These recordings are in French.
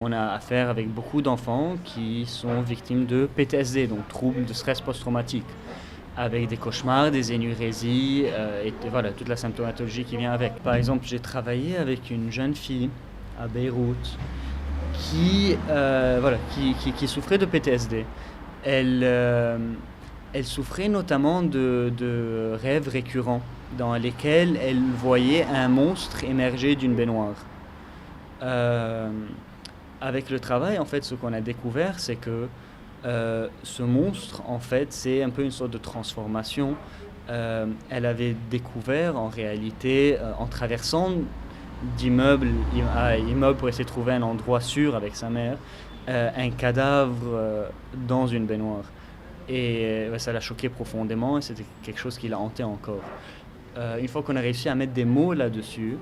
On a affaire avec beaucoup d'enfants qui sont victimes de PTSD, donc troubles de stress post-traumatique, avec des cauchemars, des énurésies et voilà, toute la symptomatologie qui vient avec. Par exemple, j'ai travaillé avec une jeune fille à Beyrouth qui souffrait de PTSD. Elle souffrait notamment de rêves récurrents dans lesquels elle voyait un monstre émerger d'une baignoire. Avec le travail, en fait, ce qu'on a découvert, c'est que ce monstre, en fait, c'est un peu une sorte de transformation. Elle avait découvert, en réalité, en traversant d'immeuble à immeuble pour essayer de trouver un endroit sûr avec sa mère, un cadavre dans une baignoire. Et ça l'a choqué profondément et c'était quelque chose qui l'a hanté encore. Une fois qu'on a réussi à mettre des mots là-dessus,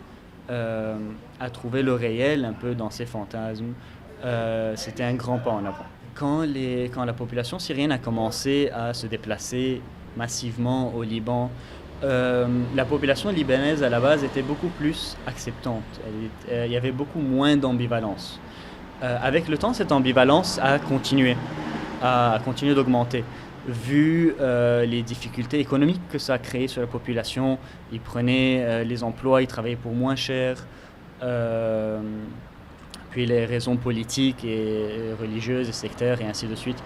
à trouver le réel un peu dans ses fantasmes, c'était un grand pas en avant. Quand la population syrienne a commencé à se déplacer massivement au Liban, la population libanaise à la base était beaucoup plus acceptante. Il y avait beaucoup moins d'ambivalence. Avec le temps, cette ambivalence a continué d'augmenter. Vu les difficultés économiques que ça a créé sur la population, ils prenaient les emplois, ils travaillaient pour moins cher, puis les raisons politiques et religieuses et sectaires et ainsi de suite.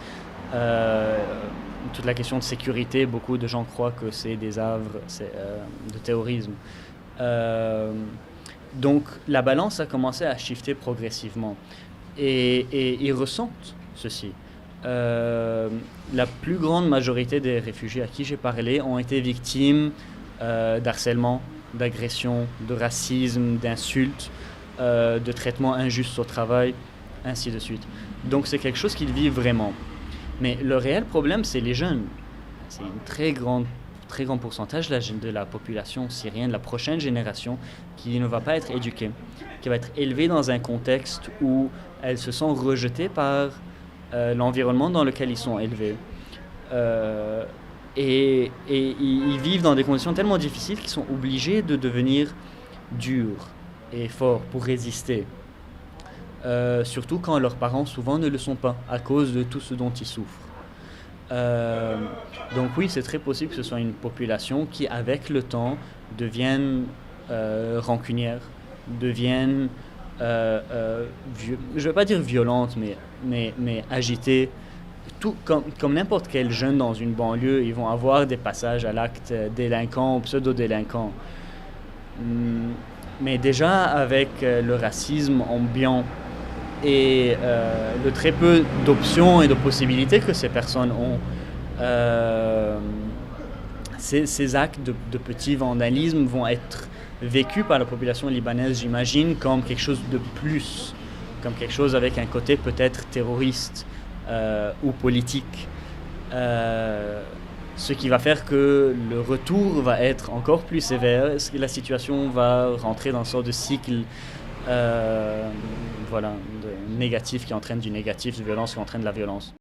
Toute la question de sécurité, beaucoup de gens croient que c'est des havres de terrorisme. Donc la balance a commencé à shifter progressivement et ils ressentent ceci. La plus grande majorité des réfugiés à qui j'ai parlé ont été victimes d'harcèlement, d'agression, de racisme, d'insultes, de traitements injustes au travail, ainsi de suite. Donc c'est quelque chose qu'ils vivent vraiment. Mais le réel problème, c'est les jeunes. C'est un très grand pourcentage de la population syrienne, la prochaine génération, qui ne va pas être éduquée, qui va être élevée dans un contexte où elles se sont rejetées par l'environnement dans lequel ils sont élevés. Et ils vivent dans des conditions tellement difficiles qu'ils sont obligés de devenir durs et forts pour résister. Surtout quand leurs parents souvent ne le sont pas, à cause de tout ce dont ils souffrent. Donc oui, c'est très possible que ce soit une population qui, avec le temps, devienne rancunière, devienne, je ne vais pas dire violente, mais agitée. Tout comme n'importe quel jeune dans une banlieue, ils vont avoir des passages à l'acte délinquant ou pseudo-délinquant. Mais déjà, avec le racisme ambiant et le très peu d'options et de possibilités que ces personnes ont, ces actes de petit vandalisme vont être vécus par la population libanaise, j'imagine, comme quelque chose de plus, comme quelque chose avec un côté peut-être terroriste ou politique. Ce qui va faire que le retour va être encore plus sévère, la situation va rentrer dans une sorte de cycle négatif qui entraîne du négatif, de violence qui entraîne de la violence.